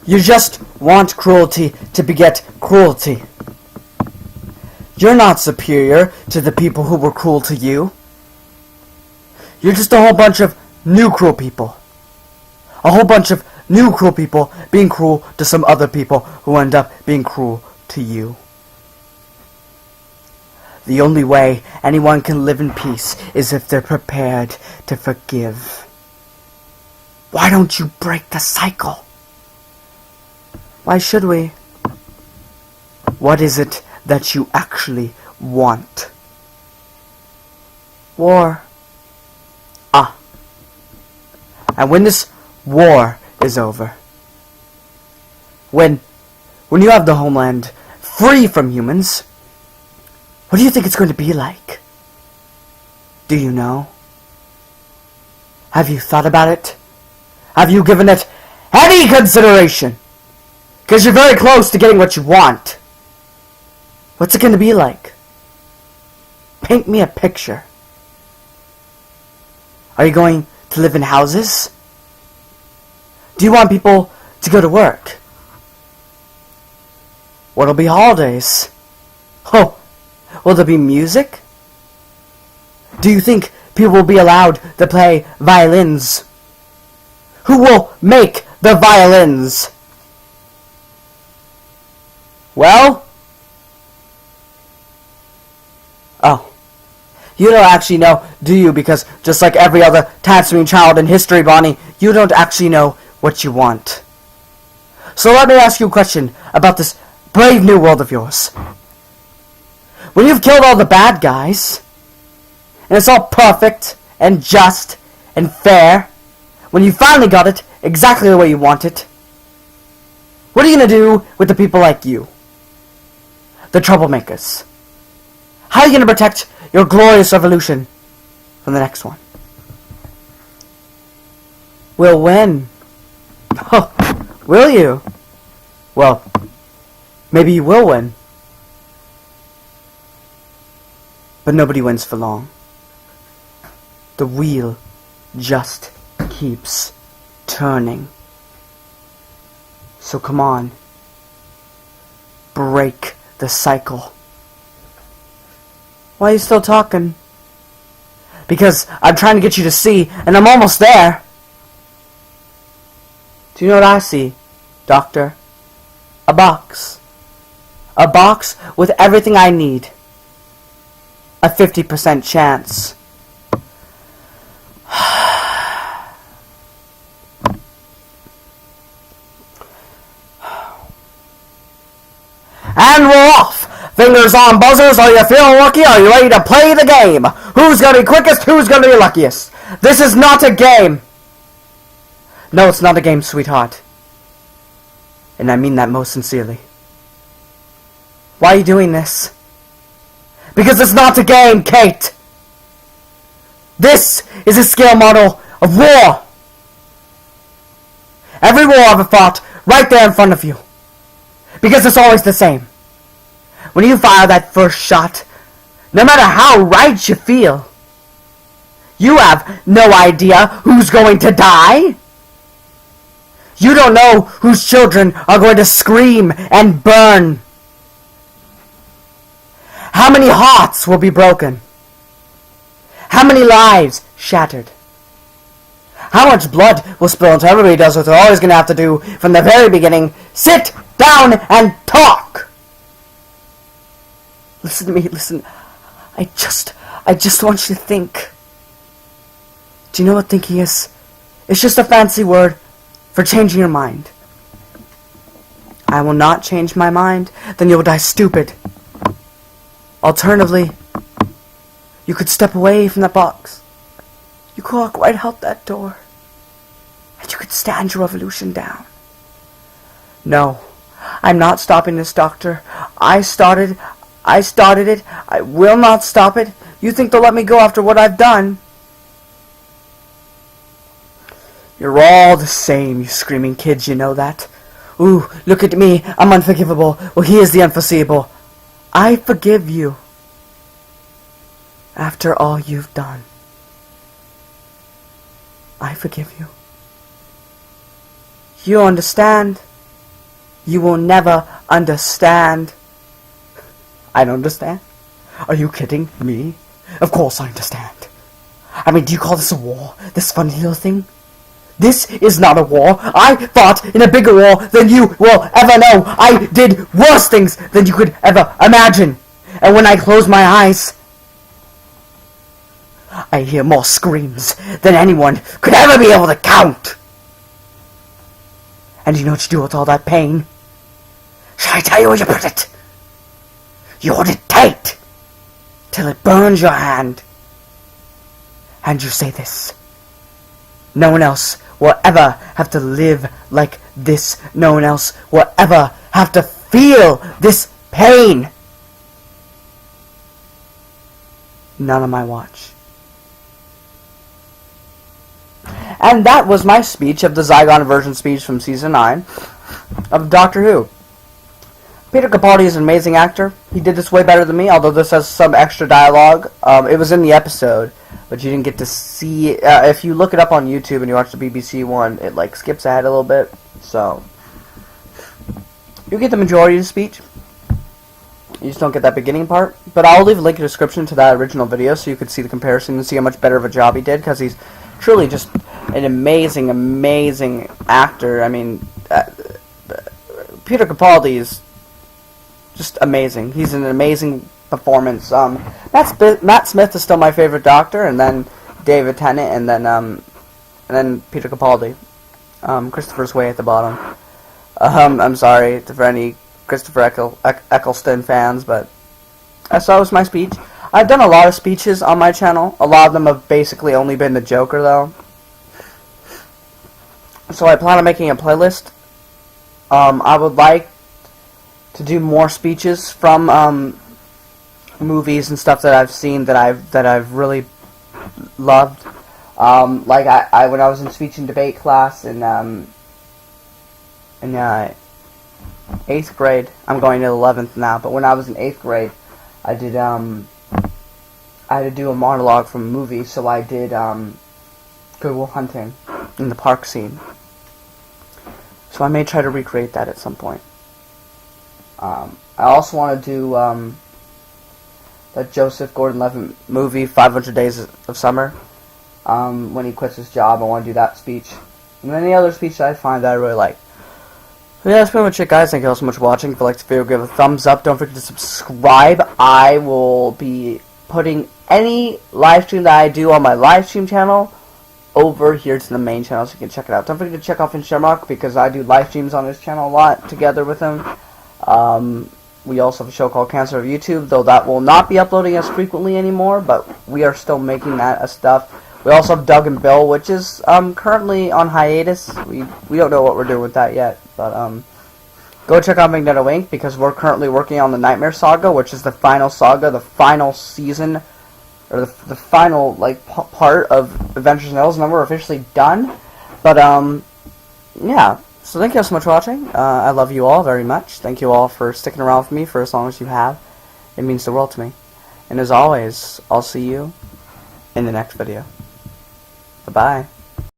You just want cruelty to beget cruelty. You're not superior to the people who were cruel to you. You're just a whole bunch of new cruel people. A whole bunch of new cruel people being cruel to some other people who end up being cruel to you. The only way anyone can live in peace is if they're prepared to forgive. Why don't you break the cycle? Why should we? What is it that you actually want? War. And when this war is over, when you have the homeland free from humans, what do you think it's going to be like? Do you know? Have you thought about it? Have you given it any consideration? Because you're very close to getting what you want. What's it going to be like? Paint me a picture. Are you going to live in houses? Do you want people to go to work? What'll be holidays? Oh, will there be music? Do you think people will be allowed to play violins? Who will make the violins? Well? Oh. You don't actually know, do you? Because just like every other Tatooine child in history, Bonnie, you don't actually know what you want. So let me ask you a question about this brave new world of yours. When you've killed all the bad guys, and it's all perfect and just and fair, when you finally got it exactly the way you want it, what are you going to do with the people like you? The troublemakers. How are you going to protect your glorious revolution from the next one? We'll win. Oh, will you? Well, maybe you will win. But nobody wins for long. The wheel just keeps turning. So come on. Break the cycle. Why are you still talking? Because I'm trying to get you to see, and I'm almost there. Do you know what I see, Doctor? A box. A box with everything I need. A 50% chance. And we're off! Fingers on buzzers, are you feeling lucky? Are you ready to play the game? Who's gonna be quickest? Who's gonna be luckiest? This is not a game! No, it's not a game, sweetheart. And I mean that most sincerely. Why are you doing this? Because it's not a game, Kate! This is a scale model of war! Every war I've ever fought, right there in front of you. Because it's always the same. When you fire that first shot, no matter how right you feel, you have no idea who's going to die. You don't know whose children are going to scream and burn. How many hearts will be broken? How many lives shattered? How much blood will spill until everybody does what they're always going to have to do from the very beginning? Sit down and talk! Listen to me, listen. I just want you to think. Do you know what thinking is? It's just a fancy word for changing your mind. I will not change my mind, then you'll die stupid. Alternatively, you could step away from that box. You could walk right out that door. And you could stand your revolution down. No, I'm not stopping this, Doctor. I started it. I will not stop it. You think they'll let me go after what I've done? You're all the same, you screaming kids, you know that? Ooh, look at me, I'm unforgivable. Well, he is the unforeseeable. I forgive you. After all you've done. I forgive you. You understand? You will never understand. I don't understand. Are you kidding me? Of course I understand. I mean, do you call this a war? This funny little thing? This is not a war. I fought in a bigger war than you will ever know. I did worse things than you could ever imagine. And when I close my eyes, I hear more screams than anyone could ever be able to count. And you know what you do with all that pain? Should I tell you where you put it? You hold it tight till it burns your hand. And you say this: no one else will ever have to live like this. No one else will ever have to feel this pain. None on my watch. And that was my speech of the Zygon version speech from Season 9 of Doctor Who. Peter Capaldi is an amazing actor. He did this way better than me, although this has some extra dialogue. It was in the episode, but you didn't get to see it. If you look it up on YouTube and you watch the BBC one, it like skips ahead a little bit. So you get the majority of the speech. You just don't get that beginning part. But I'll leave a link in the description to that original video so you could see the comparison and see how much better of a job he did, because he's truly just an amazing, amazing actor. I mean, Peter Capaldi is just amazing. He's an amazing performance. Matt Smith is still my favorite Doctor, and then David Tennant, and then Peter Capaldi. Christopher's way at the bottom. I'm sorry for any Christopher Eccleston fans, but so was my speech. I've done a lot of speeches on my channel. A lot of them have basically only been the Joker, though. So I plan on making a playlist. I would like to do more speeches from movies and stuff that I've seen that I've really loved. Like I when I was in speech and debate class in 8th grade. I'm going to 11th now, but when I was in 8th grade, I did I had to do a monologue from a movie, so I did Good Will Hunting in the park scene. So I may try to recreate that at some point. I also want to do that Joseph Gordon-Levitt movie, 500 Days of Summer. When he quits his job, I want to do that speech. And any other speech that I find that I really like. So yeah, that's pretty much it, guys. Thank you all so much for watching. If you liked the video, give it a thumbs up. Don't forget to subscribe. I will be putting any live stream that I do on my live stream channel over here to the main channel, so you can check it out. Don't forget to check out Finn Shamrock, because I do live streams on his channel a lot together with him. We also have a show called Cancer of YouTube, though that will not be uploading as frequently anymore, but we are still making that as stuff. We also have Doug and Bill, which is currently on hiatus. We don't know what we're doing with that yet, but go check out Magneto Inc., because we're currently working on the Nightmare Saga, which is the final saga, the final season, or the final like part of Adventures in Elves, and then we're officially done. But yeah. So thank you all so much for watching. I love you all very much. Thank you all for sticking around with me for as long as you have. It means the world to me. And as always, I'll see you in the next video. Bye-bye.